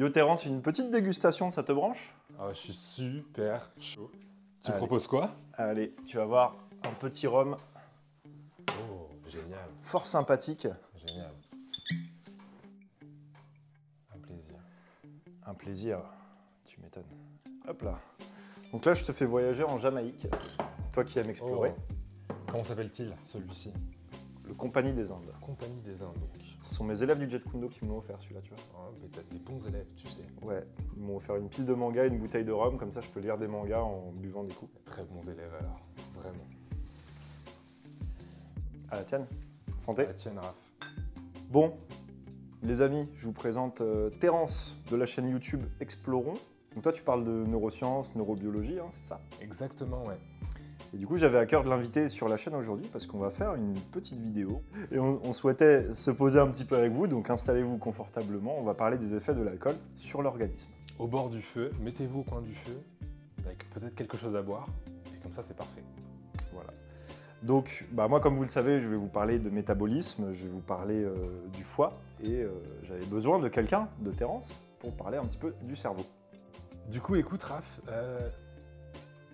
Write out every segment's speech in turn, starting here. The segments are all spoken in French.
Yo Terence, une petite dégustation, ça te branche? Ah, je suis super chaud. Tu Allez. proposes quoi? Allez, tu vas voir un petit rhum Oh, génial, fort sympathique. génial. Un plaisir. Un plaisir, tu m'étonnes. Hop là. Donc là, je te fais voyager en Jamaïque, toi qui aimes explorer. Oh. Comment s'appelle-t-il, celui-ci? Le Compagnie des Indes. Compagnie des Indes, donc. Ce sont mes élèves du Jet Kundo qui me l'ont offert celui-là, tu vois. Oh, mais t'as des bons élèves, tu sais. Ouais, ils m'ont offert une pile de mangas et une bouteille de rhum, comme ça je peux lire des mangas en buvant des coups. Très bons élèves alors, vraiment. À la tienne. Santé. La tienne, Raph. Bon, les amis, je vous présente Terence de la chaîne YouTube Explorons. Donc toi, tu parles de neurosciences, neurobiologie, hein, c'est ça? Exactement, ouais. Et du coup, j'avais à cœur de l'inviter sur la chaîne aujourd'hui parce qu'on va faire une petite vidéo. Et on souhaitait se poser un petit peu avec vous, donc installez-vous confortablement. On va parler des effets de l'alcool sur l'organisme. Au bord du feu, mettez-vous au coin du feu, avec peut-être quelque chose à boire, et comme ça, c'est parfait. Voilà. Donc, moi, comme vous le savez, je vais vous parler de métabolisme, je vais vous parler du foie, et j'avais besoin de quelqu'un, de Terence, pour parler un petit peu du cerveau. Du coup, écoute, Raph,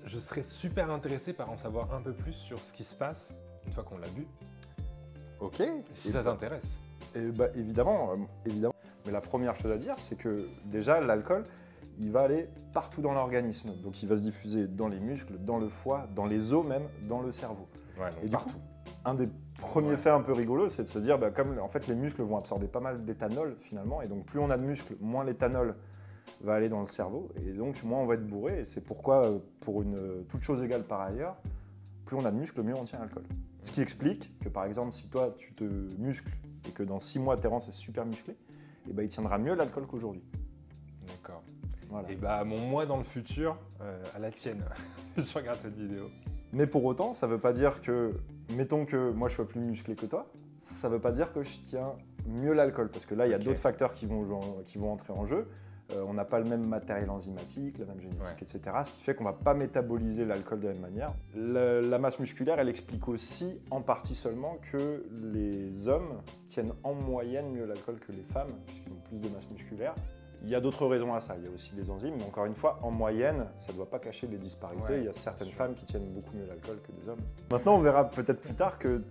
je serais super intéressé par en savoir un peu plus sur ce qui se passe une fois qu'on l'a bu, Ok. si ça t'intéresse. Évidemment, évidemment. Mais la première chose à dire, c'est que déjà, l'alcool, il va aller partout dans l'organisme. Donc, il va se diffuser dans les muscles, dans le foie, dans les os même, dans le cerveau. Ouais, donc Et du partout. coup, un des premiers faits un peu rigolos, c'est de se dire, comme en fait, les muscles vont absorber pas mal d'éthanol finalement, et donc plus on a de muscles, moins l'éthanol va aller dans le cerveau, et donc moins on va être bourré. Et c'est pourquoi, pour toute chose égale par ailleurs, plus on a de muscles, mieux on tient l'alcool. Ce qui explique que par exemple, si toi tu te muscles et que dans 6 mois Terence est super musclé, et il tiendra mieux l'alcool qu'aujourd'hui. D'accord. Voilà. Et mon moi dans le futur, à la tienne, si je regarde cette vidéo. Mais pour autant, ça ne veut pas dire que, mettons que moi je sois plus musclé que toi, ça ne veut pas dire que je tiens mieux l'alcool, parce que là il y a Ok. d'autres facteurs qui vont entrer en jeu. On n'a pas le même matériel enzymatique, la même génétique, Ouais. etc. Ce qui fait qu'on ne va pas métaboliser l'alcool de la même manière. La masse musculaire, elle explique aussi, en partie seulement, que les hommes tiennent en moyenne mieux l'alcool que les femmes, puisqu'ils ont plus de masse musculaire. Il y a d'autres raisons à ça, il y a aussi les enzymes, mais encore une fois, en moyenne, ça ne doit pas cacher les disparités. Ouais, il y a certaines sûr. femmes qui tiennent beaucoup mieux l'alcool que des hommes. Maintenant, on verra peut-être plus tard que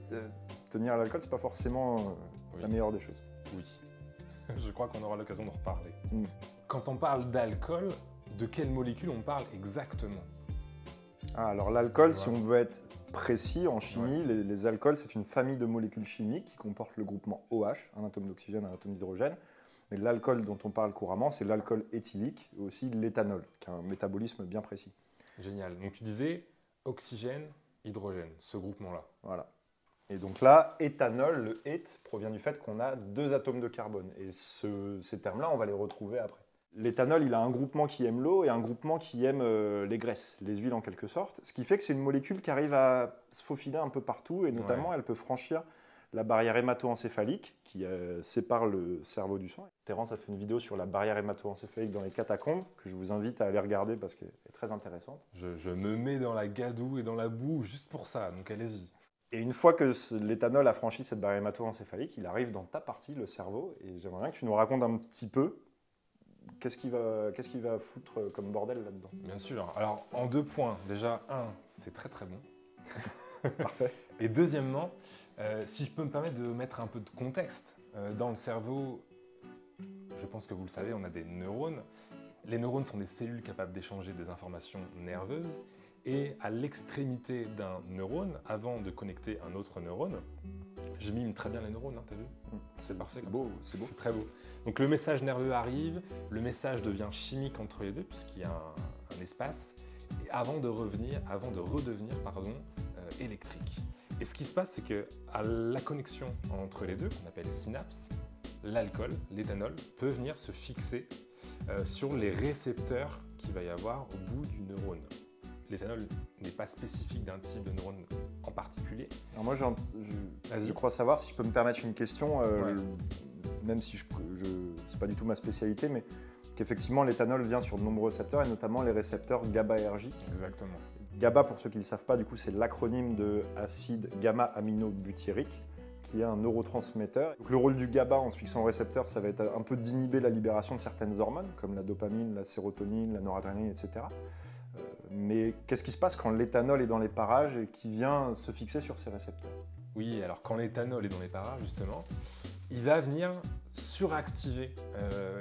tenir l'alcool, c'est pas forcément la Oui. meilleure des choses. Oui. Je crois qu'on aura l'occasion d'en reparler. Mm. Quand on parle d'alcool, de quelle molécule on parle exactement? Alors l'alcool, Tu si vois. on veut être précis en chimie, les alcools, c'est une famille de molécules chimiques qui comportent le groupement OH, un atome d'oxygène, un atome d'hydrogène. Mais l'alcool dont on parle couramment, c'est l'alcool éthylique et aussi l'éthanol, qui a un métabolisme bien précis. Génial. Donc tu disais oxygène, hydrogène, ce groupement-là. Voilà. Et donc là, éthanol, le ét, provient du fait qu'on a 2 atomes de carbone. Et ces termes-là, on va les retrouver après. L'éthanol, il a un groupement qui aime l'eau et un groupement qui aime les graisses, les huiles en quelque sorte. Ce qui fait que c'est une molécule qui arrive à se faufiler un peu partout et notamment, elle peut franchir la barrière hémato-encéphalique qui sépare le cerveau du sang. Terence a fait une vidéo sur la barrière hémato-encéphalique dans les catacombes que je vous invite à aller regarder parce qu'elle est très intéressante. Je me mets dans la gadoue et dans la boue juste pour ça, donc allez-y. Et une fois que l'éthanol a franchi cette barrière hémato-encéphalique, il arrive dans ta partie, le cerveau, et j'aimerais bien que tu nous racontes un petit peu qu'est-ce qu'il va foutre comme bordel là-dedans. Bien sûr. Alors, en 2 points. Déjà, c'est très très bon. Parfait. Et deuxièmement, si je peux me permettre de mettre un peu de contexte, dans le cerveau, je pense que vous le savez, on a des neurones. Les neurones sont des cellules capables d'échanger des informations nerveuses. Et à l'extrémité d'un neurone, avant de connecter un autre neurone, je mime très bien les neurones, hein, t'as vu? C'est parfait. C'est beau, c'est beau. C'est très beau. Donc le message nerveux arrive, le message devient chimique entre les deux, puisqu'il y a un espace, et avant de redevenir électrique. Et ce qui se passe, c'est qu'à la connexion entre les deux, qu'on appelle synapse, l'alcool, l'éthanol, peut venir se fixer sur les récepteurs qu'il va y avoir au bout du neurone. L'éthanol n'est pas spécifique d'un type de neurone en particulier. Alors moi, je crois savoir, si je peux me permettre une question, même si c'est pas du tout ma spécialité, mais qu'effectivement l'éthanol vient sur de nombreux récepteurs, et notamment les récepteurs GABAergiques. Exactement. GABA, pour ceux qui ne le savent pas, du coup, c'est l'acronyme de acide gamma-aminobutyrique, qui est un neurotransmetteur. Donc, le rôle du GABA en se fixant au récepteur, ça va être un peu d'inhiber la libération de certaines hormones, comme la dopamine, la sérotonine, la noradrénaline, etc. Mais qu'est-ce qui se passe quand l'éthanol est dans les parages et qui vient se fixer sur ces récepteurs? Oui, alors quand l'éthanol est dans les parages, justement, il va venir suractiver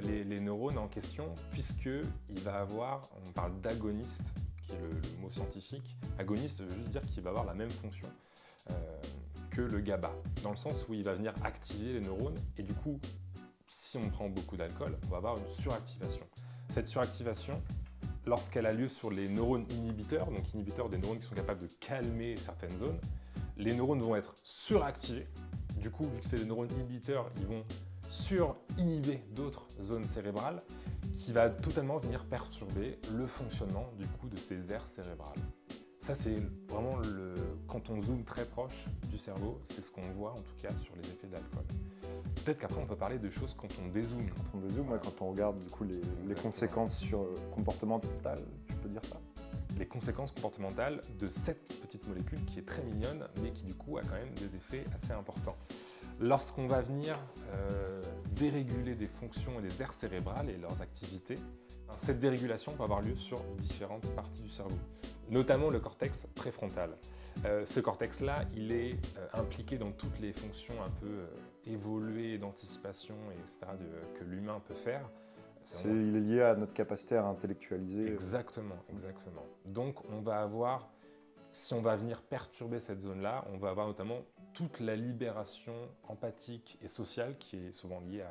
les neurones en question, puisqu'il va avoir, on parle d'agoniste, qui est le mot scientifique. Agoniste, veut juste dire qu'il va avoir la même fonction que le GABA, dans le sens où il va venir activer les neurones, et du coup, si on prend beaucoup d'alcool, on va avoir une suractivation. Cette suractivation, lorsqu'elle a lieu sur les neurones inhibiteurs, donc inhibiteurs des neurones qui sont capables de calmer certaines zones, les neurones vont être suractivés. Du coup, vu que c'est des neurones inhibiteurs, ils vont sur-inhiber d'autres zones cérébrales qui va totalement venir perturber le fonctionnement du coup de ces aires cérébrales. Ça, c'est vraiment quand on zoome très proche du cerveau, c'est ce qu'on voit en tout cas sur les effets de l'alcool. Peut-être qu'après, on peut parler de choses quand on dézoome. Quand on dézoome, ouais, quand on regarde du coup, les conséquences comportementales, je peux dire ça. Les conséquences comportementales de cette petite molécule qui est très mignonne, mais qui du coup a quand même des effets assez importants. Lorsqu'on va venir déréguler des fonctions et des aires cérébrales et leurs activités, cette dérégulation peut avoir lieu sur différentes parties du cerveau, notamment le cortex préfrontal. Ce cortex-là, il est impliqué dans toutes les fonctions un peu évoluées d'anticipation, etc., que l'humain peut faire. Il est lié à notre capacité à intellectualiser. Exactement, exactement. Donc on va avoir, si on va venir perturber cette zone-là, on va avoir notamment toute la libération empathique et sociale qui est souvent liée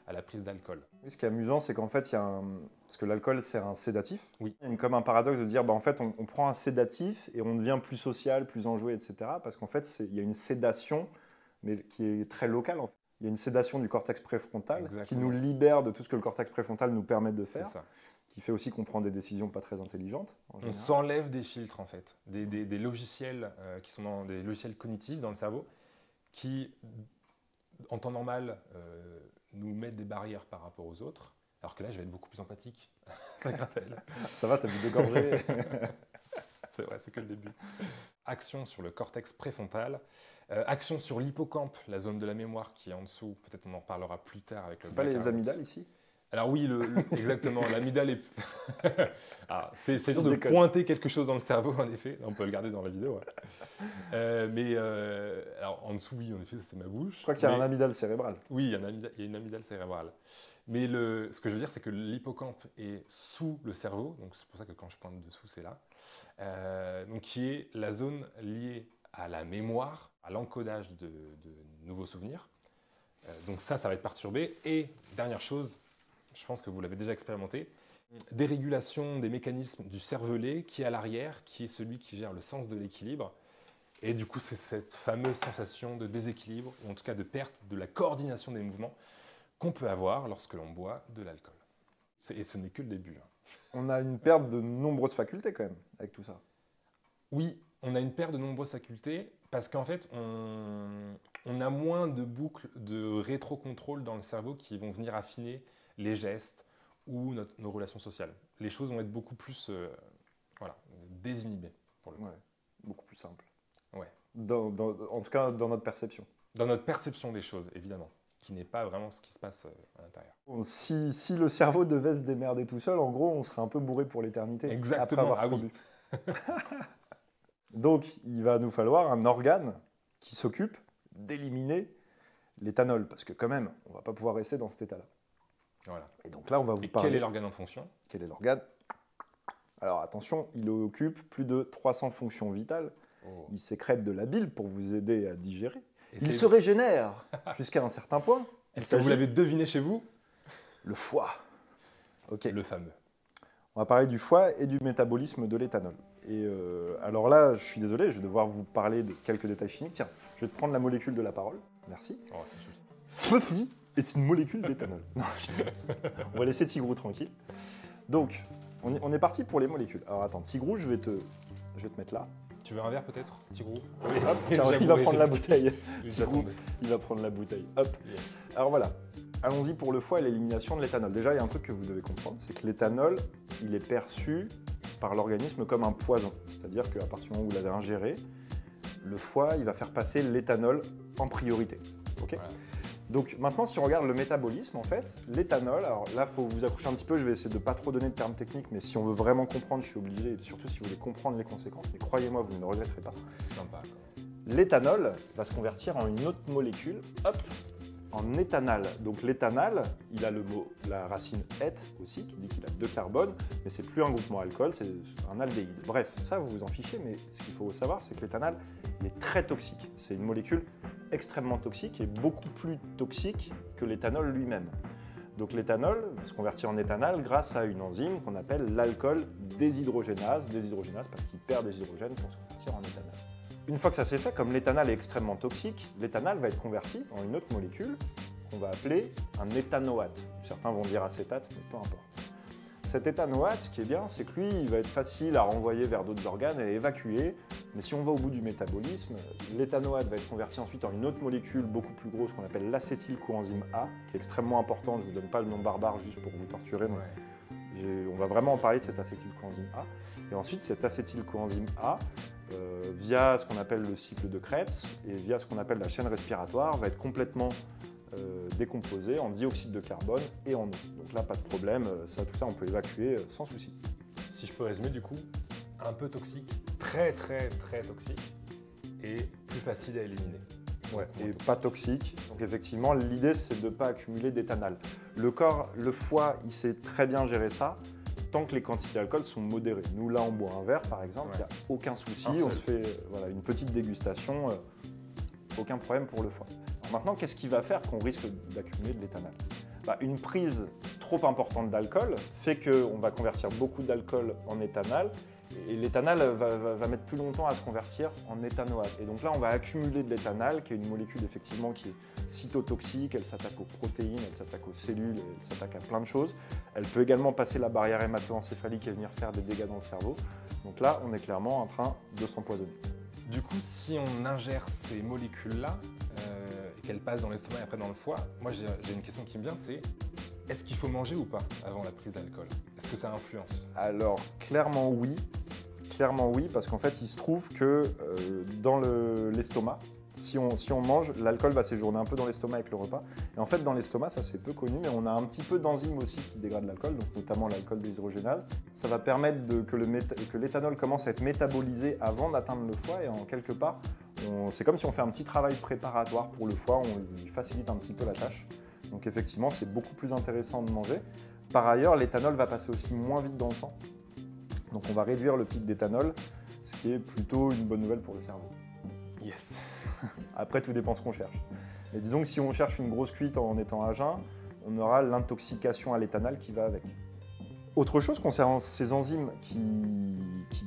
à la prise d'alcool. Oui, ce qui est amusant, c'est qu'en fait, parce que l'alcool, c'est un sédatif. Oui. Il y a comme un paradoxe de dire, en fait, on prend un sédatif et on devient plus social, plus enjoué, etc. Parce qu'en fait, il y a une sédation, mais qui est très locale, en fait. Il y a une sédation du cortex préfrontal. Exactement. Qui nous libère de tout ce que le cortex préfrontal nous permet de faire. C'est ça. Qui fait aussi qu'on prend des décisions pas très intelligentes. On s'enlève des filtres, en fait, des logiciels qui sont des logiciels cognitifs dans le cerveau, qui, en temps normal, nous mettent des barrières par rapport aux autres, alors que là, je vais être beaucoup plus empathique. Ça va, t'as vu de gorger. C'est vrai, c'est que le début. Action sur le cortex préfrontal, action sur l'hippocampe, la zone de la mémoire qui est en dessous. Peut-être on en reparlera plus tard avec le. C'est pas les amygdales ici? Alors oui, exactement, l'amygdale est... c'est dur de pointer quelque chose dans le cerveau, en effet. On peut le garder dans la vidéo. Ouais. Alors en dessous, oui, en effet, c'est ma bouche. Je crois qu'il y a un amygdale cérébrale. Oui, il y a une amygdale cérébrale. Mais ce que je veux dire, c'est que l'hippocampe est sous le cerveau, donc c'est pour ça que quand je pointe dessous, c'est là, donc qui est la zone liée à la mémoire, à l'encodage de nouveaux souvenirs. Donc ça va être perturbé. Et dernière chose, je pense que vous l'avez déjà expérimenté, dérégulation des mécanismes du cervelet qui est à l'arrière, qui est celui qui gère le sens de l'équilibre. Et du coup, c'est cette fameuse sensation de déséquilibre, ou en tout cas de perte de la coordination des mouvements qu'on peut avoir lorsque l'on boit de l'alcool. Et ce n'est que le début. On a une perte de nombreuses facultés quand même, avec tout ça. Oui, on a une perte de nombreuses facultés, parce qu'en fait, on a moins de boucles de rétrocontrôle dans le cerveau qui vont venir affiner les gestes ou nos relations sociales. Les choses vont être beaucoup plus désinhibées, pour le coup. Ouais, beaucoup plus simple. Ouais. En tout cas, dans notre perception. Dans notre perception des choses, évidemment, qui n'est pas vraiment ce qui se passe à l'intérieur. Si le cerveau devait se démerder tout seul, en gros, on serait un peu bourré pour l'éternité. Exactement, après avoir trop bu. Donc, il va nous falloir un organe qui s'occupe d'éliminer l'éthanol, parce que quand même, on ne va pas pouvoir rester dans cet état-là. Voilà. Et donc là, on va vous parler... Quel est l'organe en fonction? Quel est l'organe? Alors attention, il occupe plus de 300 fonctions vitales. Oh. Il sécrète de la bile pour vous aider à digérer. Il se régénère jusqu'à un certain point. Est-ce que vous l'avez deviné chez vous? Le foie. Ok. Le fameux. On va parler du foie et du métabolisme de l'éthanol. Et alors là, je suis désolé, je vais devoir vous parler de quelques détails chimiques. Tiens, je vais te prendre la molécule de la parole. Merci. Oh, c'est joli. Ceci est une molécule d'éthanol. On va laisser Tigrou tranquille. Donc, on est parti pour les molécules. Alors attends, Tigrou, je vais te mettre là. Tu veux un verre peut-être, Tigrou? Hop, tiens, il va prendre la bouteille. Tigrou, il va prendre la bouteille. Hop. Yes. Alors voilà, allons-y pour le foie et l'élimination de l'éthanol. Déjà, il y a un truc que vous devez comprendre, c'est que l'éthanol, il est perçu par l'organisme comme un poison. C'est-à-dire qu'à partir du moment où vous l'avez ingéré, le foie, il va faire passer l'éthanol en priorité. Okay, voilà. Donc maintenant, si on regarde le métabolisme, en fait, l'éthanol, alors là, il faut vous accrocher un petit peu, je vais essayer de ne pas trop donner de termes techniques, mais si on veut vraiment comprendre, je suis obligé, et surtout si vous voulez comprendre les conséquences, mais croyez-moi, vous ne regretterez pas. Sympa. L'éthanol va se convertir en une autre molécule, hop, en éthanal. Donc l'éthanal, il a le mot, la racine et aussi, qui dit qu'il a 2 carbones, mais c'est plus un groupement alcool, c'est un aldéhyde. Bref, ça vous vous en fichez, mais ce qu'il faut savoir, c'est que l'éthanal, il est très toxique. C'est une molécule extrêmement toxique et beaucoup plus toxique que l'éthanol lui-même. Donc l'éthanol va se convertir en éthanal grâce à une enzyme qu'on appelle l'alcool déshydrogénase parce qu'il perd des hydrogènes pour se convertir en éthanal. Une fois que ça s'est fait, comme l'éthanal est extrêmement toxique, l'éthanal va être converti en une autre molécule qu'on va appeler un éthanoate. Certains vont dire acétate, mais peu importe. Cet éthanoate, ce qui est bien, c'est que lui, il va être facile à renvoyer vers d'autres organes et à évacuer. Mais si on va au bout du métabolisme, l'éthanoate va être converti ensuite en une autre molécule beaucoup plus grosse qu'on appelle l'acétylcoenzyme A, qui est extrêmement important. Je ne vous donne pas le nom barbare juste pour vous torturer, mais on va vraiment en parler de cet acétylcoenzyme A. Et ensuite, cet acétylcoenzyme A, via ce qu'on appelle le cycle de Krebs et via ce qu'on appelle la chaîne respiratoire, va être complètement décomposé en dioxyde de carbone et en eau. Donc là, pas de problème, tout ça on peut évacuer sans souci. Si je peux résumer du coup, un peu toxique, très toxique et plus facile à éliminer. Ouais, et pas toxique. Donc effectivement, l'idée c'est de ne pas accumuler d'éthanal. Le corps, le foie, il sait très bien gérer ça tant que les quantités d'alcool sont modérées. Nous là, on boit un verre par exemple, il n'y a aucun souci, on se fait une petite dégustation, aucun problème pour le foie. Maintenant, qu'est-ce qui va faire qu'on risque d'accumuler de l'éthanal ? Une prise trop importante d'alcool fait qu'on va convertir beaucoup d'alcool en éthanal et l'éthanal va mettre plus longtemps à se convertir en éthanoate. Et donc là, on va accumuler de l'éthanal, qui est une molécule effectivement qui est cytotoxique, elle s'attaque aux protéines, elle s'attaque aux cellules, elle s'attaque à plein de choses. Elle peut également passer la barrière hémato-encéphalique et venir faire des dégâts dans le cerveau. Donc là, on est clairement en train de s'empoisonner. Du coup, si on ingère ces molécules-là et qu'elles passent dans l'estomac et après dans le foie, moi j'ai une question qui me vient, c'est est-ce qu'il faut manger ou pas avant la prise d'alcool? Est-ce que ça influence? Alors, clairement oui, parce qu'en fait, il se trouve que dans l'estomac, si on mange, l'alcool va séjourner un peu dans l'estomac avec le repas. Et en fait, dans l'estomac, ça c'est peu connu, mais on a un petit peu d'enzymes aussi qui dégradent l'alcool, donc notamment l'alcool déshydrogénase. Ça va permettre que l'éthanol commence à être métabolisé avant d'atteindre le foie et en quelque part, c'est comme si on fait un petit travail préparatoire pour le foie, on lui facilite un petit peu la tâche. Donc effectivement, c'est beaucoup plus intéressant de manger. Par ailleurs, l'éthanol va passer aussi moins vite dans le sang. Donc on va réduire le pic d'éthanol, ce qui est plutôt une bonne nouvelle pour le cerveau. Yes. Après, tout dépend ce qu'on cherche. Mais disons que si on cherche une grosse cuite en étant à jeun, on aura l'intoxication à l'éthanol qui va avec. Autre chose concernant ces enzymes qui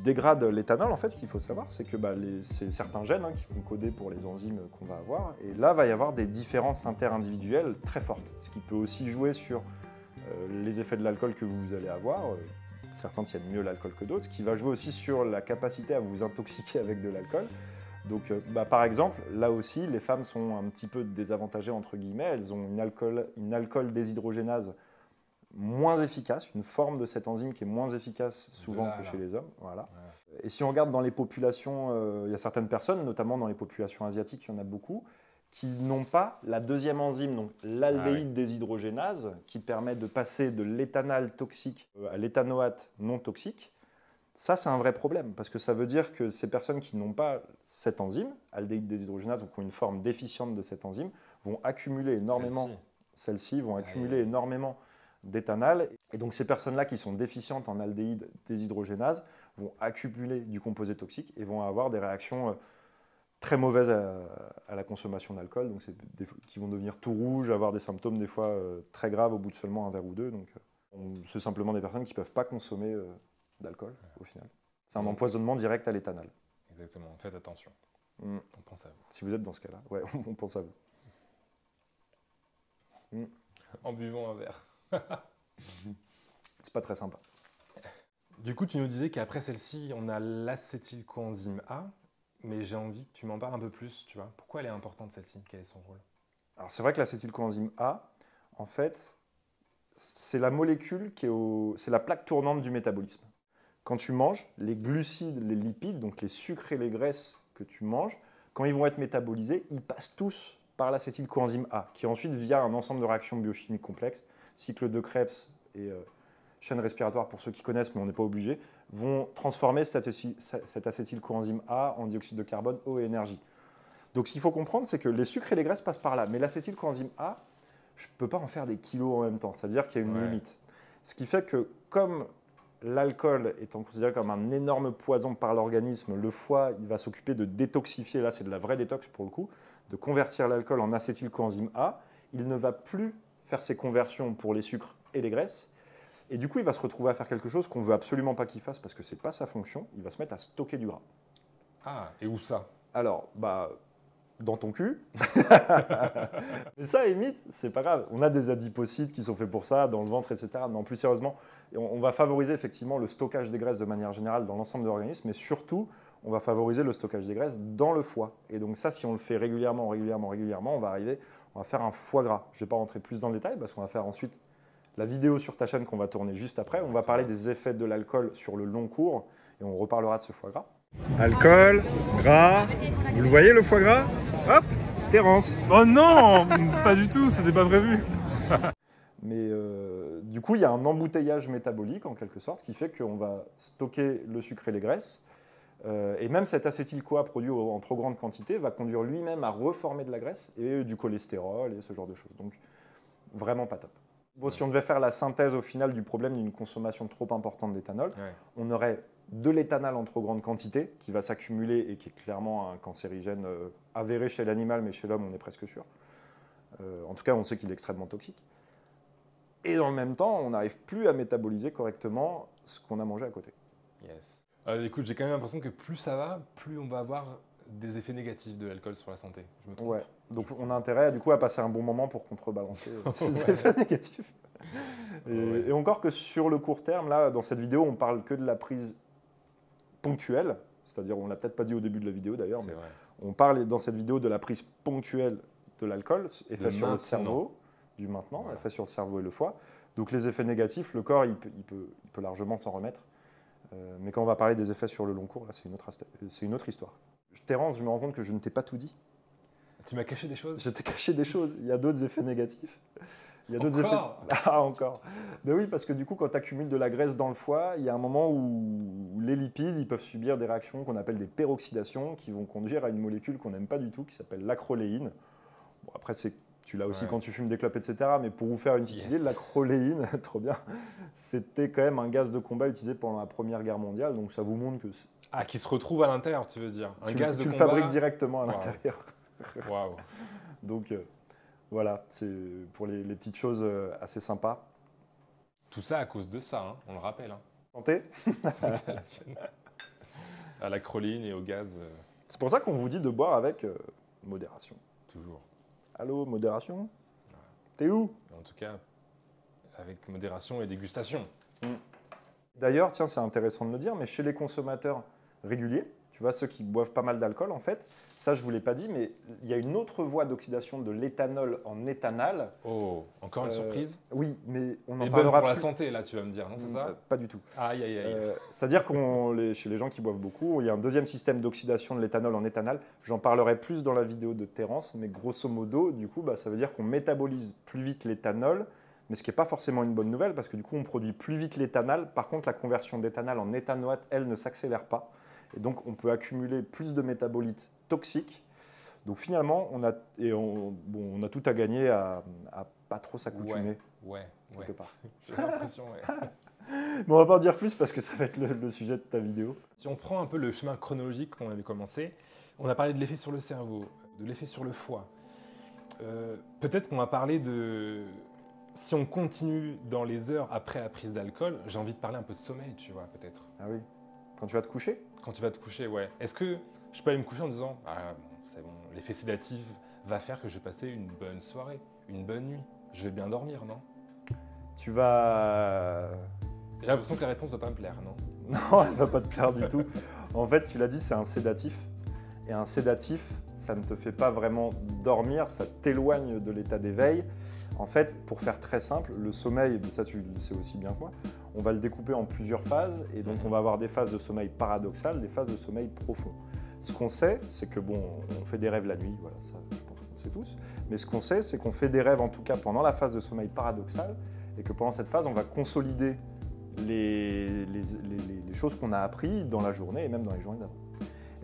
dégradent l'éthanol, en fait, ce qu'il faut savoir, c'est que c'est certains gènes qui vont coder pour les enzymes qu'on va avoir. Et là, il va y avoir des différences interindividuelles très fortes, ce qui peut aussi jouer sur les effets de l'alcool que vous allez avoir. Certains tiennent mieux l'alcool que d'autres, ce qui va jouer aussi sur la capacité à vous intoxiquer avec de l'alcool. Donc, par exemple, là aussi, les femmes sont un petit peu désavantagées, entre guillemets. Elles ont une alcool déshydrogénase moins efficace, une forme de cette enzyme qui est moins efficace souvent que chez les hommes. Voilà. Ouais. Et si on regarde dans les populations, il y a certaines personnes, notamment dans les populations asiatiques, il y en a beaucoup, qui n'ont pas la deuxième enzyme, donc l'aldéhyde déshydrogénase, qui permet de passer de l'éthanal toxique à l'éthanoate non toxique. Ça, c'est un vrai problème, parce que ça veut dire que ces personnes qui n'ont pas cette enzyme, aldéhyde déshydrogénase, ou qui ont une forme déficiente de cette enzyme, vont accumuler énormément, celles-ci vont accumuler énormément d'éthanal. Et donc ces personnes-là qui sont déficientes en aldéhyde déshydrogénase vont accumuler du composé toxique et vont avoir des réactions très mauvaises à la consommation d'alcool, donc qui vont devenir tout rouges, avoir des symptômes des fois très graves au bout de seulement un verre ou deux. Donc c'est simplement des personnes qui ne peuvent pas consommer d'alcool au final. C'est un empoisonnement direct à l'éthanol. Exactement, faites attention. On pense à vous. Si vous êtes dans ce cas-là, ouais, on pense à vous. En buvant un verre. C'est pas très sympa. Du coup, tu nous disais qu'après celle-ci, on a l'acétylcoenzyme A, mais j'ai envie que tu m'en parles un peu plus, tu vois. Pourquoi elle est importante celle-ci? Quel est son rôle? Alors c'est vrai que l'acétylcoenzyme A, en fait, c'est la molécule c'est la plaque tournante du métabolisme. Quand tu manges, les glucides, les lipides, donc les sucres et les graisses que tu manges, Quand ils vont être métabolisés, ils passent tous par l'acétyl coenzyme A, qui ensuite, via un ensemble de réactions biochimiques complexes, cycle de Krebs et chaîne respiratoire pour ceux qui connaissent, mais on n'est pas obligé, vont transformer cet acétyl coenzyme A en dioxyde de carbone, eau et énergie. Donc ce qu'il faut comprendre, c'est que les sucres et les graisses passent par là, mais l'acétyl coenzyme A, je ne peux pas en faire des kilos en même temps, c'est-à-dire qu'il y a une limite. Ce qui fait que comme l'alcool étant considéré comme un énorme poison par l'organisme, le foie il va s'occuper de détoxifier, là c'est de la vraie détox pour le coup, de convertir l'alcool en acétyl coenzyme A, il ne va plus faire ces conversions pour les sucres et les graisses, et du coup il va se retrouver à faire quelque chose qu'on ne veut absolument pas qu'il fasse parce que ce n'est pas sa fonction, il va se mettre à stocker du gras. Ah, et où ça? Alors, dans ton cul. Mais ça, limite, c'est pas grave. On a des adipocytes qui sont faits pour ça, dans le ventre, etc. Non, plus sérieusement, on va favoriser effectivement le stockage des graisses de manière générale dans l'ensemble de l'organisme, mais surtout, on va favoriser le stockage des graisses dans le foie. Et donc ça, si on le fait régulièrement, on va faire un foie gras. Je ne vais pas rentrer plus dans le détail parce qu'on va faire ensuite la vidéo sur ta chaîne qu'on va tourner juste après. On va parler des effets de l'alcool sur le long cours et on reparlera de ce foie gras. Alcool, gras, vous le voyez le foie gras? Hop, Terence. Oh non, pas du tout, c'était pas prévu. Mais du coup, il y a un embouteillage métabolique en quelque sorte, qui fait qu'on va stocker le sucre et les graisses. Et même cet acétyl-CoA produit en trop grande quantité va conduire lui-même à reformer de la graisse et du cholestérol et ce genre de choses. Donc, vraiment pas top. Bon, si on devait faire la synthèse au final du problème d'une consommation trop importante d'éthanol, on aurait de l'éthanol en trop grande quantité qui va s'accumuler et qui est clairement un cancérigène avéré chez l'animal, mais chez l'homme, on est presque sûr. En tout cas, on sait qu'il est extrêmement toxique. Et dans le même temps, on n'arrive plus à métaboliser correctement ce qu'on a mangé à côté. Yes. Écoute, j'ai quand même l'impression que plus ça va, plus on va avoir des effets négatifs de l'alcool sur la santé. Je me trompe? Ouais. Donc on a intérêt du coup à passer un bon moment pour contrebalancer ces effets négatifs. Et encore que sur le court terme, là, dans cette vidéo, on parle que de la prise ponctuelle, c'est-à-dire on l'a peut-être pas dit au début de la vidéo d'ailleurs, mais on parle dans cette vidéo de la prise ponctuelle de l'alcool, effet sur le cerveau, du maintenant, effet sur le cerveau et le foie. Donc les effets négatifs, le corps il peut largement s'en remettre. Mais quand on va parler des effets sur le long cours, là c'est une autre histoire. Terence, je me rends compte que je ne t'ai pas tout dit. Tu m'as caché des choses? Je t'ai caché des choses. Il y a d'autres effets négatifs. Il y a d'autres effets. Ah, encore. Ben oui, parce que du coup, quand tu accumules de la graisse dans le foie, il y a un moment où les lipides ils peuvent subir des réactions qu'on appelle des peroxydations qui vont conduire à une molécule qu'on n'aime pas du tout, qui s'appelle l'acroléine. Bon, après, tu l'as aussi quand tu fumes des clopes, etc. Mais pour vous faire une petite idée, l'acroléine, trop bien, c'était quand même un gaz de combat utilisé pendant la Première Guerre mondiale. Donc ça vous montre que... Ah, qui se retrouve à l'intérieur, tu veux dire? Un gaz de combat. Tu le fabriques directement à l'intérieur. Waouh. Donc voilà, c'est pour les petites choses assez sympas. Tout ça à cause de ça, hein, on le rappelle. Hein. Santé. Santé à la tienne. À l'acroléine et au gaz. C'est pour ça qu'on vous dit de boire avec modération. Toujours. Allô, modération? T'es où? En tout cas, avec modération et dégustation. D'ailleurs, tiens, c'est intéressant de le dire, mais chez les consommateurs réguliers, tu vois, ceux qui boivent pas mal d'alcool, en fait, ça, je ne vous l'ai pas dit, mais il y a une autre voie d'oxydation de l'éthanol en éthanal. Oh, encore une surprise? Oui, mais on en et parlera bonne pour plus. La santé, là, tu vas me dire, non, c'est ça? Pas du tout. Aïe, aïe, aïe. C'est-à-dire que chez les gens qui boivent beaucoup, il y a un deuxième système d'oxydation de l'éthanol en éthanal. J'en parlerai plus dans la vidéo de Terence, mais grosso modo, du coup, ça veut dire qu'on métabolise plus vite l'éthanol, mais ce qui n'est pas forcément une bonne nouvelle, parce que du coup, on produit plus vite l'éthanal. Par contre, la conversion d'éthanal en éthanoate, elle, ne s'accélère pas. Et donc, on peut accumuler plus de métabolites toxiques. Donc, finalement, on a tout à gagner à pas trop s'accoutumer. Ouais. Quelque part. J'ai l'impression, Mais on va pas en dire plus parce que ça va être le sujet de ta vidéo. Si on prend un peu le chemin chronologique qu'on avait commencé, on a parlé de l'effet sur le cerveau, de l'effet sur le foie. Peut-être qu'on va parler de... Si on continue dans les heures après la prise d'alcool, j'ai envie de parler un peu de sommeil, tu vois, peut-être. Ah oui. Quand tu vas te coucher? Quand tu vas te coucher, ouais. Est-ce que je peux aller me coucher en disant « Ah, bon, c'est bon, l'effet sédatif va faire que je vais passer une bonne soirée, une bonne nuit. Je vais bien dormir, non ?» Tu vas... J'ai l'impression que la réponse ne va pas me plaire, non? Non, elle ne va pas te plaire du tout. En fait, tu l'as dit, c'est un sédatif. Et un sédatif, ça ne te fait pas vraiment dormir, ça t'éloigne de l'état d'éveil. En fait, pour faire très simple, le sommeil, ça tu le sais aussi bien que moi, on va le découper en plusieurs phases. Et donc, on va avoir des phases de sommeil paradoxal, des phases de sommeil profond. Ce qu'on sait, c'est que bon, on fait des rêves la nuit, voilà, ça je pense qu'on sait tous. Mais ce qu'on sait, c'est qu'on fait des rêves en tout cas pendant la phase de sommeil paradoxal et que pendant cette phase, on va consolider les choses qu'on a apprises dans la journée et même dans les journées d'avant.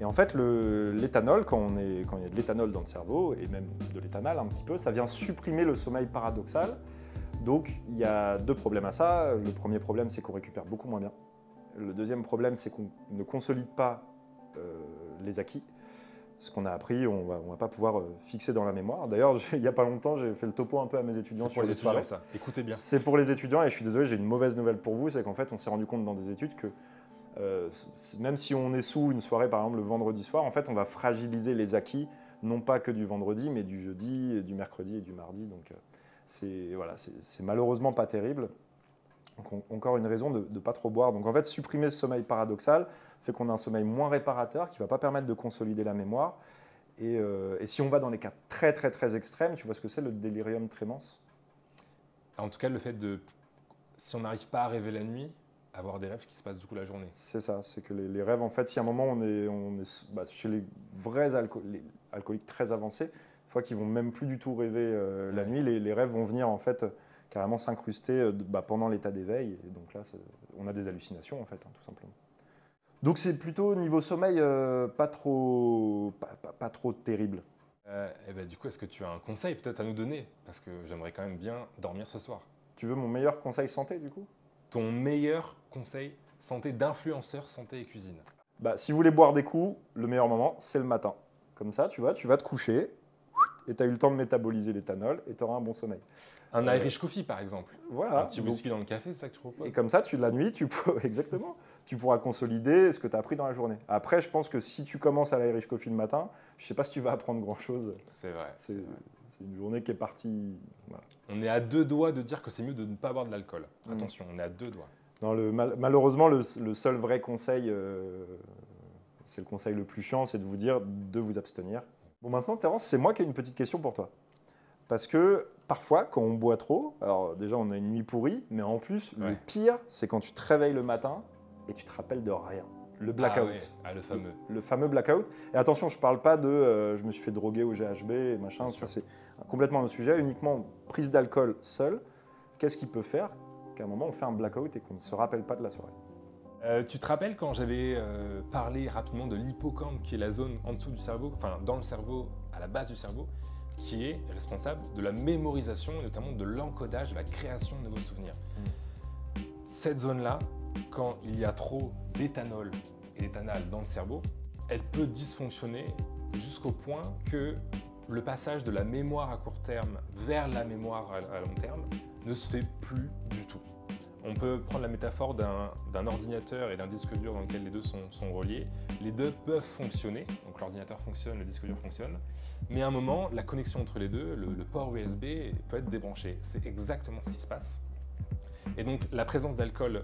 Et en fait, l'éthanol, quand il y a de l'éthanol dans le cerveau, et même de l'éthanol un petit peu, ça vient supprimer le sommeil paradoxal. Donc il y a deux problèmes à ça. Le premier problème, c'est qu'on récupère beaucoup moins bien. Le deuxième problème, c'est qu'on ne consolide pas les acquis. Ce qu'on a appris, on va pas pouvoir fixer dans la mémoire. D'ailleurs, il n'y a pas longtemps, j'ai fait le topo un peu à mes étudiants sur les soirées. Ça. Écoutez bien. C'est pour les étudiants et je suis désolé, j'ai une mauvaise nouvelle pour vous, c'est qu'en fait, on s'est rendu compte dans des études que même si on est sous une soirée, par exemple le vendredi soir, en fait, on va fragiliser les acquis, non pas que du vendredi, mais du jeudi, du mercredi et du mardi. Donc, c'est malheureusement pas terrible. Donc, encore une raison de ne pas trop boire. Donc, en fait, supprimer ce sommeil paradoxal fait qu'on a un sommeil moins réparateur qui ne va pas permettre de consolider la mémoire. Et si on va dans des cas très, très, très extrêmes, tu vois ce que c'est le délirium tremens? En tout cas, le fait de, si on n'arrive pas à rêver la nuit, avoir des rêves qui se passent du coup la journée. C'est ça, c'est que les rêves, en fait, si à un moment on est chez les vrais les alcooliques très avancés, une fois qu'ils vont même plus du tout rêver la nuit, les rêves vont venir en fait carrément s'incruster pendant l'état d'éveil. Et donc là, on a des hallucinations en fait, tout simplement. Donc c'est plutôt niveau sommeil pas trop terrible. Et ben, du coup, est-ce que tu as un conseil peut-être à nous donner? Parce que j'aimerais quand même bien dormir ce soir. Tu veux mon meilleur conseil santé du coup? Ton meilleur conseil santé d'influenceur santé et cuisine? Si vous voulez boire des coups, le meilleur moment, c'est le matin. Comme ça, tu vas te coucher et tu as eu le temps de métaboliser l'éthanol et tu auras un bon sommeil. Un Irish coffee par exemple. Voilà. Un petit whisky dans le café, c'est ça que tu proposes? Et comme ça, la nuit, exactement, tu pourras consolider ce que tu as appris dans la journée. Après, je pense que si tu commences à l'Irish coffee le matin, je ne sais pas si tu vas apprendre grand-chose. C'est vrai. C'est une journée qui est partie. Voilà. On est à 2 doigts de dire que c'est mieux de ne pas boire de l'alcool. Attention, on est à 2 doigts. Non, malheureusement, le seul vrai conseil, c'est le conseil le plus chiant, c'est de vous dire de vous abstenir. Bon, maintenant, Terence, c'est moi qui ai une petite question pour toi. Parce que parfois, quand on boit trop, alors déjà, on a une nuit pourrie, mais en plus, le pire, c'est quand tu te réveilles le matin et tu te rappelles de rien. Le blackout. Le fameux. Le fameux blackout. Et attention, je ne parle pas de je me suis fait droguer au GHB et machin, ça c'est complètement le sujet, uniquement prise d'alcool seule. Qu'est-ce qui peut faire qu'à un moment on fait un blackout et qu'on ne se rappelle pas de la soirée? Tu te rappelles quand j'avais parlé rapidement de l'hippocampe, qui est la zone en dessous du cerveau, enfin dans le cerveau, à la base du cerveau, qui est responsable de la mémorisation et notamment de l'encodage, de la création de nouveaux souvenirs. Cette zone-là, quand il y a trop d'éthanol et d'éthanal dans le cerveau, elle peut dysfonctionner jusqu'au point que le passage de la mémoire à court terme vers la mémoire à long terme ne se fait plus du tout. On peut prendre la métaphore d'un ordinateur et d'un disque dur dans lequel les deux sont reliés. Les deux peuvent fonctionner, donc l'ordinateur fonctionne, le disque dur fonctionne, mais à un moment, la connexion entre les deux, le port USB peut être débranché. C'est exactement ce qui se passe. Et donc la présence d'alcool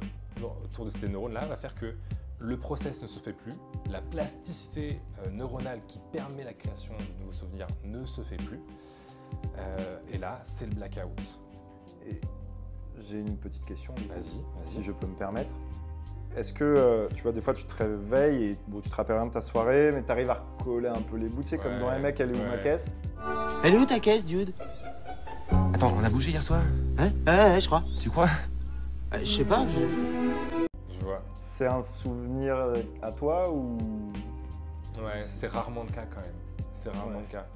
autour de ces neurones-là va faire que le process ne se fait plus, la plasticité neuronale qui permet la création de nouveaux souvenirs ne se fait plus, et là, c'est le blackout. Et j'ai une petite question, vas-y, si je peux me permettre. Est-ce que, tu vois, des fois tu te réveilles et bon, tu te rappelles rien de ta soirée, mais tu arrives à recoller un peu les bouts, tu sais, comme dans un mec, elle est où ma caisse? Elle est où ta caisse, dude? Attends, on a bougé hier soir? Hein? Ouais, je crois. Tu crois? Je sais pas. Je vois. C'est un souvenir à toi ou? Ouais, c'est rarement le cas quand même. C'est rarement le cas.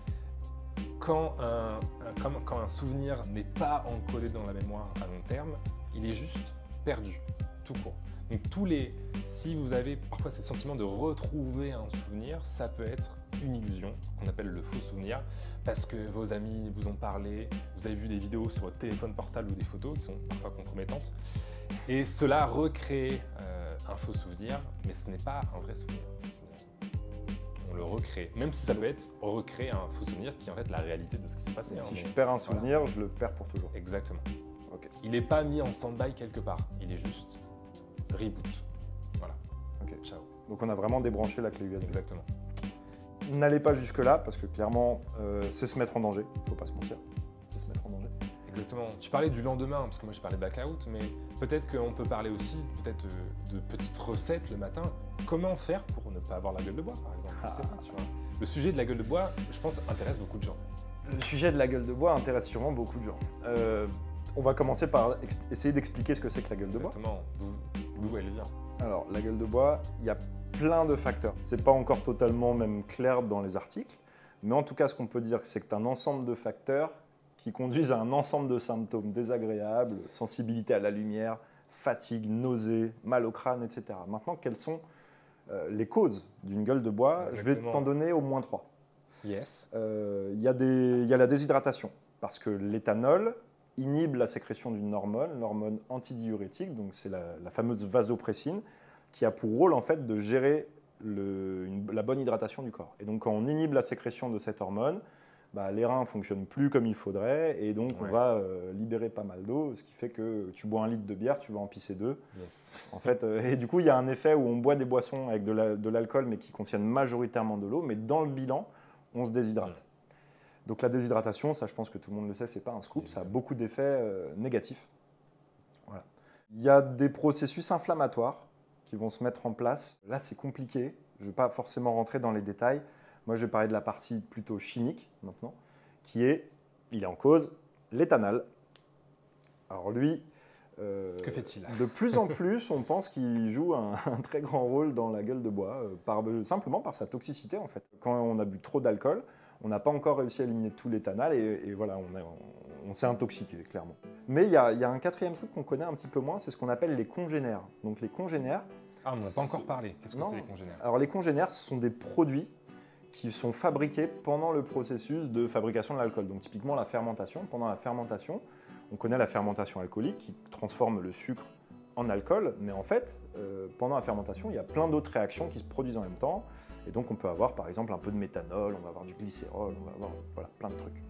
Quand un souvenir n'est pas encodé dans la mémoire à long terme, il est juste perdu, tout court. Donc si vous avez parfois ce sentiment de retrouver un souvenir, ça peut être une illusion qu'on appelle le faux souvenir, parce que vos amis vous ont parlé, vous avez vu des vidéos sur votre téléphone portable ou des photos qui sont parfois compromettantes, et cela recrée un faux souvenir, mais ce n'est pas un vrai souvenir. On le recrée, même si ça peut être recréer un faux souvenir qui est en fait la réalité de ce qui s'est passé. Si je perds un souvenir, je le perds pour toujours. Exactement. Okay. Il n'est pas mis en stand-by quelque part, il est juste reboot. Voilà. Ok. Ciao. Donc on a vraiment débranché la clé USB. Exactement. N'allez pas jusque-là parce que clairement, c'est se mettre en danger. Il ne faut pas se mentir. C'est se mettre en danger. Exactement. Tu parlais du lendemain, parce que moi j'ai parlé blackout, mais peut-être qu'on peut parler aussi de petites recettes le matin Comment faire pour ne pas avoir la gueule de bois, par exemple? Je sais pas, tu vois. Le sujet de la gueule de bois, je pense, intéresse beaucoup de gens. Le sujet de la gueule de bois intéresse sûrement beaucoup de gens. On va commencer par essayer d'expliquer ce que c'est que la gueule de bois. Exactement, d'où elle vient. Alors, la gueule de bois, il y a plein de facteurs. C'est pas encore totalement même clair dans les articles, mais en tout cas, ce qu'on peut dire, c'est que c'est un ensemble de facteurs qui conduisent à un ensemble de symptômes désagréables, sensibilité à la lumière, fatigue, nausée, mal au crâne, etc. Maintenant, quelles sont les causes d'une gueule de bois? Exactement. Je vais t'en donner au moins 3. Yes. Il y a la déshydratation, parce que l'éthanol inhibe la sécrétion d'une hormone, l'hormone antidiurétique, donc c'est la fameuse vasopressine, qui a pour rôle en fait de gérer la bonne hydratation du corps. Et donc quand on inhibe la sécrétion de cette hormone, les reins ne fonctionnent plus comme il faudrait, et donc on va libérer pas mal d'eau, ce qui fait que tu bois 1 litre de bière, tu vas en pisser 2. Yes. En fait, et du coup, il y a un effet où on boit des boissons avec de l'alcool, mais qui contiennent majoritairement de l'eau, mais dans le bilan, on se déshydrate. Donc la déshydratation, ça je pense que tout le monde le sait, c'est pas un scoop, ça a beaucoup d'effets négatifs. Voilà. Il y a des processus inflammatoires qui vont se mettre en place. Là, c'est compliqué, je ne vais pas forcément rentrer dans les détails. Moi, je vais parler de la partie plutôt chimique maintenant, il est en cause, l'éthanol. Alors lui, que fait-il? De plus en plus, on pense qu'il joue un très grand rôle dans la gueule de bois, simplement par sa toxicité en fait. Quand on a bu trop d'alcool, on n'a pas encore réussi à éliminer tout l'éthanol et voilà, on s'est intoxiqué clairement. Mais il y a un 4e truc qu'on connaît un petit peu moins, c'est ce qu'on appelle les congénères. Donc les congénères... Ah, on n'en a pas encore parlé. Qu'est-ce que c'est les congénères? Alors les congénères, ce sont des produits qui sont fabriqués pendant le processus de fabrication de l'alcool. Donc typiquement la fermentation. Pendant la fermentation, on connaît la fermentation alcoolique qui transforme le sucre en alcool, mais en fait, pendant la fermentation, il y a plein d'autres réactions qui se produisent en même temps. Et donc on peut avoir par exemple un peu de méthanol, on va avoir du glycérol, on va avoir plein de trucs.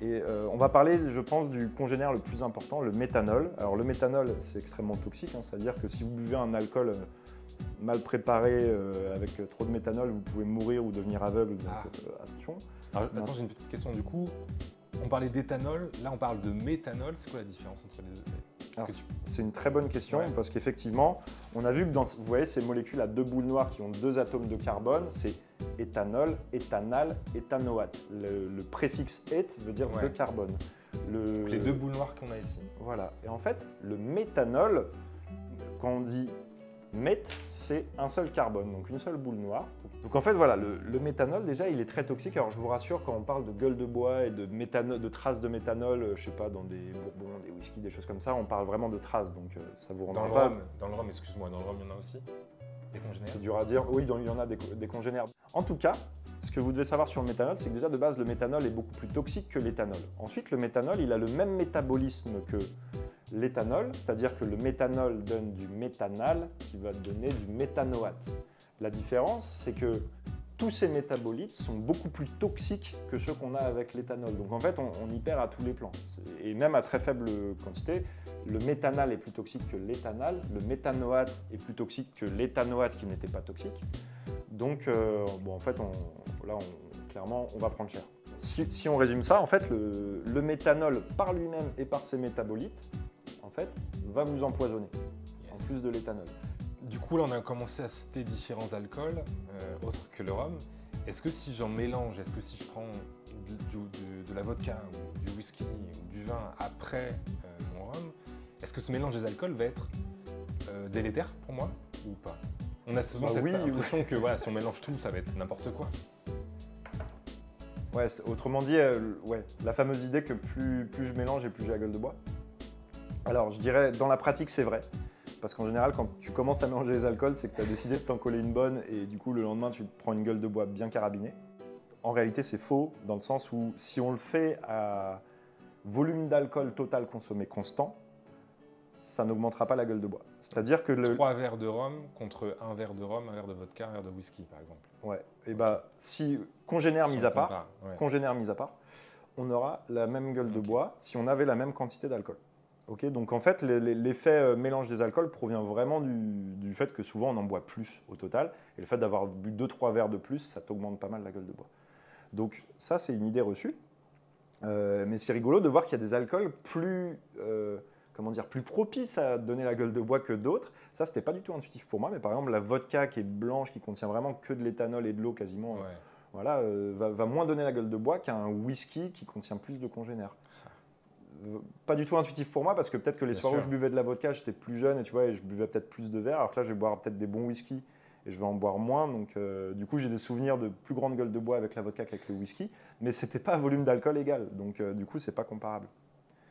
Et on va parler, je pense, du congénère le plus important, le méthanol. Alors le méthanol, c'est extrêmement toxique, c'est-à-dire que si vous buvez un alcool mal préparé avec trop de méthanol, vous pouvez mourir ou devenir aveugle, donc attention. Alors, attends, j'ai une petite question du coup. On parlait d'éthanol, là on parle de méthanol, c'est quoi la différence entre les deux? C'est une très bonne question parce qu'effectivement, on a vu que vous voyez ces molécules à 2 boules noires qui ont 2 atomes de carbone, c'est éthanol, éthanal, éthanoate. Le préfixe « eth » veut dire de carbone. Donc les 2 boules noires qu'on a ici. Voilà. Et en fait, le méthanol, quand on dit meth, c'est un seul carbone, donc une seule boule noire. Donc en fait, voilà, le méthanol, déjà, il est très toxique. Alors je vous rassure, quand on parle de gueule de bois et de traces de méthanol, je sais pas, dans des bourbons, des whisky, des choses comme ça, on parle vraiment de traces, donc ça vous rendra pas... Dans le rhum, excuse-moi, dans le rhum, il y en a aussi des congénères? C'est dur à dire. Oui, il y en a des congénères. En tout cas, ce que vous devez savoir sur le méthanol, c'est que déjà, de base, le méthanol est beaucoup plus toxique que l'éthanol. Ensuite, le méthanol, il a le même métabolisme que l'éthanol, c'est-à-dire que le méthanol donne du méthanal qui va donner du méthanoate. La différence, c'est que tous ces métabolites sont beaucoup plus toxiques que ceux qu'on a avec l'éthanol. Donc en fait, on y perd à tous les plans. Et même à très faible quantité, le méthanal est plus toxique que l'éthanal, le méthanoate est plus toxique que l'éthanoate qui n'était pas toxique. Donc en fait, clairement, on va prendre cher. Si on résume ça, en fait, le méthanol par lui-même et par ses métabolites, en fait, va vous empoisonner, en plus de l'éthanol. Du coup, là, on a commencé à citer différents alcools, autres que le rhum. Est-ce que si j'en mélange, est-ce que si je prends de la vodka ou du whisky ou du vin après mon rhum, est-ce que ce mélange des alcools va être délétère pour moi ou pas? On a souvent cette impression que si on mélange tout, ça va être n'importe quoi. Ouais, autrement dit, la fameuse idée que plus je mélange et plus j'ai la gueule de bois. Alors, je dirais, dans la pratique, c'est vrai. Parce qu'en général, quand tu commences à mélanger les alcools, c'est que tu as décidé de t'en coller une bonne et du coup, le lendemain, tu te prends une gueule de bois bien carabinée. En réalité, c'est faux, dans le sens où si on le fait à volume d'alcool total consommé constant, ça n'augmentera pas la gueule de bois. C'est-à-dire que 3 verres de rhum contre 1 verre de rhum, 1 verre de vodka, 1 verre de whisky, par exemple. Ouais, et si congénère mis à part, on aura la même gueule de bois si on avait la même quantité d'alcool. Okay, donc en fait, l'effet mélange des alcools provient vraiment du fait que souvent on en boit plus au total. Et le fait d'avoir bu 2-3 verres de plus, ça t'augmente pas mal la gueule de bois. Donc ça, c'est une idée reçue. Mais c'est rigolo de voir qu'il y a des alcools plus comment dire, plus propices à donner la gueule de bois que d'autres. Ça, c'était pas du tout intuitif pour moi, mais par exemple, la vodka qui est blanche, qui contient vraiment que de l'éthanol et de l'eau quasiment, Ouais. voilà, va moins donner la gueule de bois qu'un whisky qui contient plus de congénères. Pas du tout intuitif pour moi, parce que peut-être que les Bien soirées où sûr. je buvais de la vodka, j'étais plus jeune et tu vois, et je buvais peut-être plus de verres, alors que là, je vais boire peut-être des bons whisky et je vais en boire moins. Donc, du coup, j'ai des souvenirs de plus grande gueule de bois avec la vodka qu'avec le whisky, mais c'était pas à volume d'alcool égal. Donc, du coup, c'est pas comparable.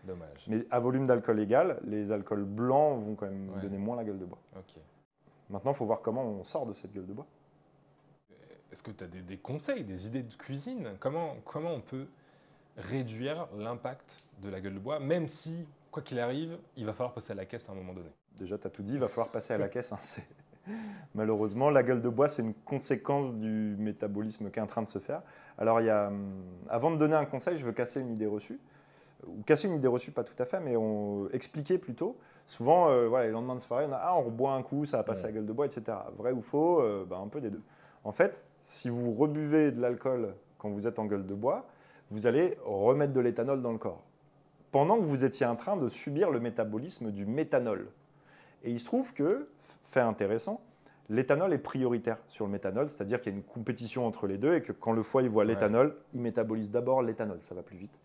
Dommage. Mais à volume d'alcool égal, les alcools blancs vont quand même Ouais. donner moins la gueule de bois. Ok. Maintenant, il faut voir comment on sort de cette gueule de bois. Est-ce que tu as des conseils, des idées de cuisine? Comment on peut réduire l'impact de la gueule de bois, même si, quoi qu'il arrive, il va falloir passer à la caisse à un moment donné? Déjà, tu as tout dit, il va falloir passer à la caisse. Hein, malheureusement, la gueule de bois, c'est une conséquence du métabolisme qui est en train de se faire. Alors, avant de donner un conseil, je veux casser une idée reçue. Ou casser une idée reçue, pas tout à fait, mais expliquer plutôt. Souvent, voilà, les lendemains de soirée, on reboit un coup, ça va passer Ouais. la gueule de bois, etc. Vrai ou faux? Un peu des deux. En fait, si vous rebuvez de l'alcool quand vous êtes en gueule de bois, vous allez remettre de l'éthanol dans le corps. Pendant que vous étiez en train de subir le métabolisme du méthanol. Et il se trouve que, fait intéressant, l'éthanol est prioritaire sur le méthanol, c'est-à-dire qu'il y a une compétition entre les deux et que quand le foie il voit l'éthanol, il métabolise d'abord l'éthanol, ça va plus vite.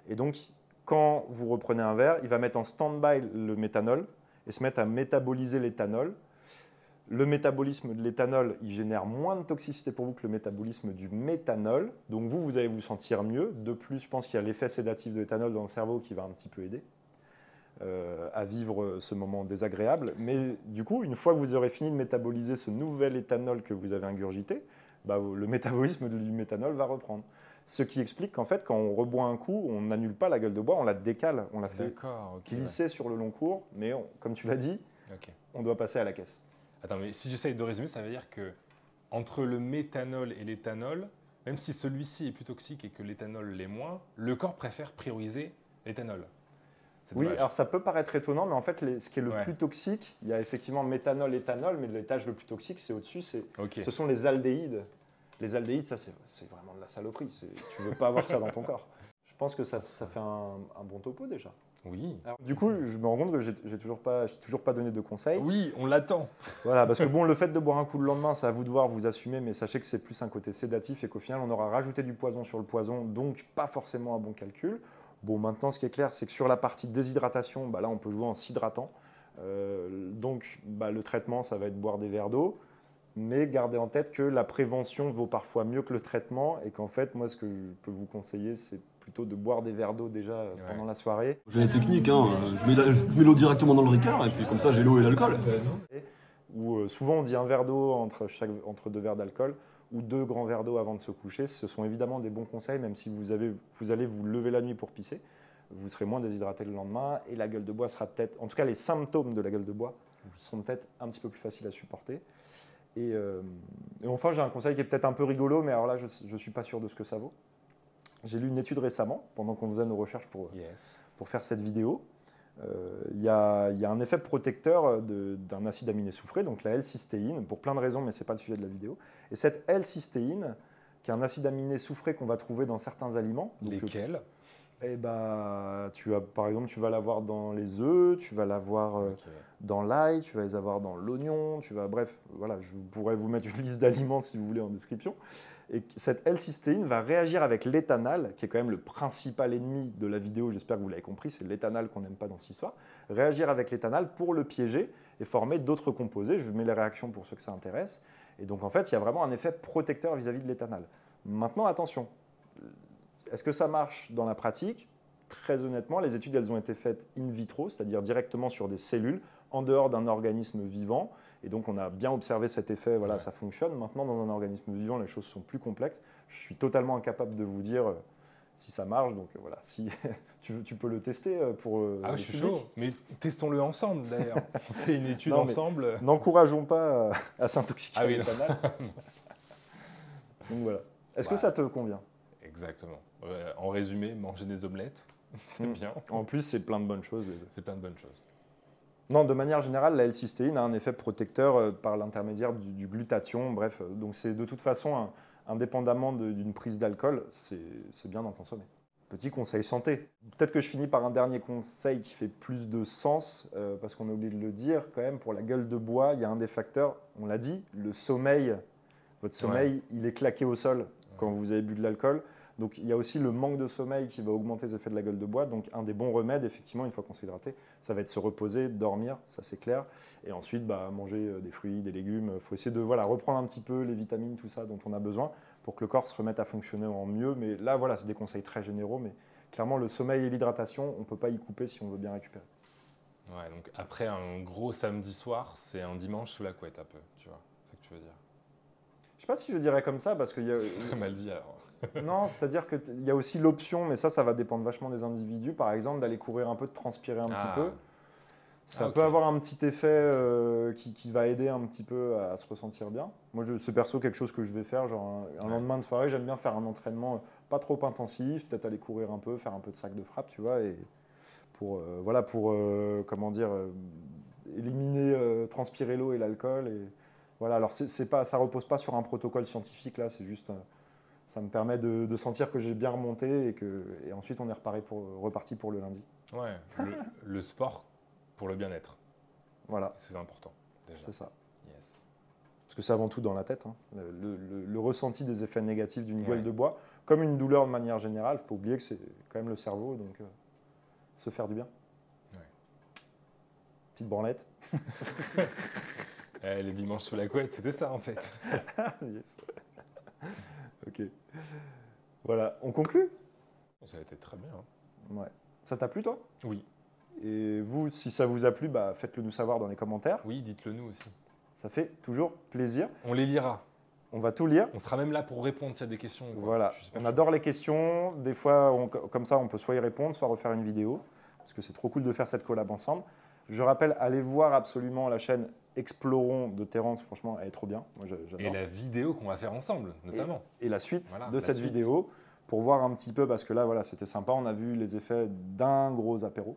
Et donc, quand vous reprenez un verre, il va mettre en stand-by le méthanol et se mettre à métaboliser l'éthanol. Le métabolisme de l'éthanol, il génère moins de toxicité pour vous que le métabolisme du méthanol. Donc vous allez vous sentir mieux. De plus, je pense qu'il y a l'effet sédatif de l'éthanol dans le cerveau qui va un petit peu aider à vivre ce moment désagréable. Mais du coup, une fois que vous aurez fini de métaboliser ce nouvel éthanol que vous avez ingurgité, le métabolisme du méthanol va reprendre. Ce qui explique qu'en fait, quand on reboit un coup, on n'annule pas la gueule de bois, on la décale, on la fait D'accord, ok. glisser sur le long cours, mais comme tu l'as dit, Ok. on doit passer à la caisse. Attends, mais si j'essaye de résumer, ça veut dire que entre le méthanol et l'éthanol, même si celui-ci est plus toxique et que l'éthanol l'est moins, le corps préfère prioriser l'éthanol. C'est Oui, dommage. alors ça peut paraître étonnant, mais en fait, ce qui est le Ouais. plus toxique, il y a effectivement méthanol, éthanol, mais l'étage le plus toxique, c'est au-dessus, Ok. ce sont les aldéhydes. Les aldéhydes, ça, c'est vraiment de la saloperie. Tu ne veux pas avoir ça dans ton corps. Je pense que ça fait un bon topo déjà. Oui. Alors, du coup, je me rends compte que j'ai toujours pas donné de conseils. Oui, on l'attend. Voilà, parce que bon, le fait de boire un coup le lendemain, c'est à vous de voir, vous assumez, mais sachez que c'est plus un côté sédatif et qu'au final, on aura rajouté du poison sur le poison, donc pas forcément un bon calcul. Bon, maintenant, ce qui est clair, c'est que sur la partie déshydratation, là, on peut jouer en s'hydratant. Donc, le traitement, ça va être boire des verres d'eau, mais gardez en tête que la prévention vaut parfois mieux que le traitement et qu'en fait, moi, ce que je peux vous conseiller, c'est plutôt de boire des verres d'eau déjà pendant la soirée. J'ai la technique, hein. Je mets l'eau directement dans le ricard et puis comme ça j'ai l'eau et l'alcool. Où souvent on dit un verre d'eau entre deux verres d'alcool ou 2 grands verres d'eau avant de se coucher. Ce sont évidemment des bons conseils, même si vous allez vous lever la nuit pour pisser. Vous serez moins déshydraté le lendemain et la gueule de bois sera peut-être, en tout cas les symptômes de la gueule de bois seront peut-être un petit peu plus faciles à supporter. Et enfin, j'ai un conseil qui est peut-être un peu rigolo, mais alors là, je ne suis pas sûr de ce que ça vaut. J'ai lu une étude récemment, pendant qu'on faisait nos recherches pour faire cette vidéo. Il y a un effet protecteur d'un acide aminé soufré, donc la L-cystéine, pour plein de raisons, mais ce n'est pas le sujet de la vidéo. Et cette L-cystéine, qui est un acide aminé soufré qu'on va trouver dans certains aliments. Lesquels? Par exemple, tu vas l'avoir dans les œufs, tu vas l'avoir dans l'ail, tu vas les avoir dans l'oignon, bref, voilà, je pourrais vous mettre une liste d'aliments si vous voulez en description. Et cette L-cystéine va réagir avec l'éthanal, qui est quand même le principal ennemi de la vidéo, j'espère que vous l'avez compris, c'est l'éthanal qu'on n'aime pas dans cette histoire. Réagir avec l'éthanal pour le piéger et former d'autres composés. Je mets les réactions pour ceux que ça intéresse. Et donc en fait, il y a vraiment un effet protecteur vis-à-vis de l'éthanal. Maintenant, attention, est-ce que ça marche dans la pratique? Très honnêtement, les études elles ont été faites in vitro, c'est-à-dire directement sur des cellules, en dehors d'un organisme vivant. Et donc, on a bien observé cet effet, voilà, ça fonctionne. Maintenant, dans un organisme vivant, les choses sont plus complexes. Je suis totalement incapable de vous dire si ça marche. Donc, voilà, si tu peux le tester pour Ah, le je suis public. chaud. Mais testons-le ensemble, d'ailleurs. On fait une étude Non, mais ensemble. N'encourageons pas à s'intoxiquer Ah oui, avec l'éthanal. Donc, voilà. Est-ce que Voilà. ça te convient? Exactement. En résumé, manger des omelettes, c'est bien. En plus, c'est plein de bonnes choses. C'est plein de bonnes choses. Non, de manière générale, la L-cystéine a un effet protecteur par l'intermédiaire du glutathion. Bref, donc c'est de toute façon, indépendamment d'une prise d'alcool, c'est bien d'en consommer. Petit conseil santé. Peut-être que je finis par un dernier conseil qui fait plus de sens, parce qu'on a oublié de le dire quand même, pour la gueule de bois, il y a un des facteurs, on l'a dit, le sommeil. Votre sommeil, il est claqué au sol quand vous avez bu de l'alcool. Donc il y a aussi le manque de sommeil qui va augmenter les effets de la gueule de bois. Donc un des bons remèdes, effectivement, une fois qu'on s'est hydraté, ça va être se reposer, dormir, ça c'est clair. Et ensuite, manger des fruits, des légumes. Il faut essayer de reprendre un petit peu les vitamines, tout ça dont on a besoin pour que le corps se remette à fonctionner en mieux. Mais là, voilà, c'est des conseils très généraux. Mais clairement, le sommeil et l'hydratation, on ne peut pas y couper si on veut bien récupérer. Ouais, donc après un gros samedi soir, c'est un dimanche sous la couette un peu, tu vois. C'est ce que tu veux dire. Je ne sais pas si je dirais comme ça, parce qu'il y a... Très mal dit alors. Non, c'est-à-dire qu'il y a aussi l'option, mais ça va dépendre vachement des individus, par exemple, d'aller courir un peu, de transpirer un petit peu. Ça peut avoir un petit effet qui va aider un petit peu à se ressentir bien. Moi, c'est perso quelque chose que je vais faire, genre un lendemain de soirée, j'aime bien faire un entraînement pas trop intensif, peut-être aller courir un peu, faire un peu de sac de frappe, tu vois, et pour éliminer, transpirer l'eau et l'alcool. Et voilà, alors ça repose pas sur un protocole scientifique, là, c'est juste... ça me permet de sentir que j'ai bien remonté et ensuite on est reparti pour le lundi. Ouais, le sport pour le bien-être. Voilà. C'est important, déjà. C'est ça. Yes. Parce que c'est avant tout dans la tête. Hein. Le ressenti des effets négatifs d'une gueule de bois, comme une douleur de manière générale, il ne faut pas oublier que c'est quand même le cerveau, donc se faire du bien. Ouais. Petite branlette. Les dimanches sous la couette, c'était ça en fait. Yes. Ok. Voilà, on conclut? Ça a été très bien. Ouais. Ça t'a plu, toi? Oui. Et vous, si ça vous a plu, faites-le nous savoir dans les commentaires. Oui, dites-le nous aussi. Ça fait toujours plaisir. On les lira. On va tout lire. On sera même là pour répondre s'il y a des questions. Quoi. Voilà, on adore les questions. Des fois, comme ça, on peut soit y répondre, soit refaire une vidéo. Parce que c'est trop cool de faire cette collab ensemble. Je rappelle, allez voir absolument la chaîne Explorons de Terence. Franchement, elle est trop bien. Moi, j'adore. Et la vidéo qu'on va faire ensemble, notamment. Et la suite de cette vidéo, pour voir un petit peu, parce que là, voilà, c'était sympa. On a vu les effets d'un gros apéro.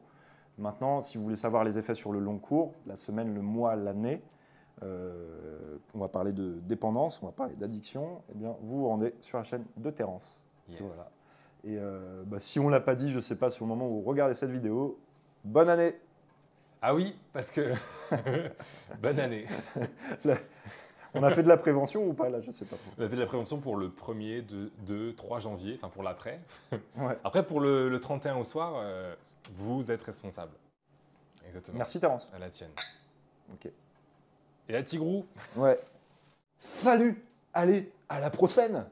Maintenant, si vous voulez savoir les effets sur le long cours, la semaine, le mois, l'année, on va parler de dépendance, on va parler d'addiction, eh bien, vous vous rendez sur la chaîne de Terence. Yes. Voilà. Et si on ne l'a pas dit, je ne sais pas, si au moment où vous regardez cette vidéo, bonne année! Ah oui, parce que... bonne année. On a fait de la prévention ou pas là? Je ne sais pas trop. On a fait de la prévention pour le 1er, 2, 3 janvier, enfin pour l'après. Ouais. Après, pour le 31 au soir, vous êtes responsable. Exactement. Merci Terence. À la tienne. Ok. Et à Tigrou. Ouais. Salut! Allez, à la prochaine!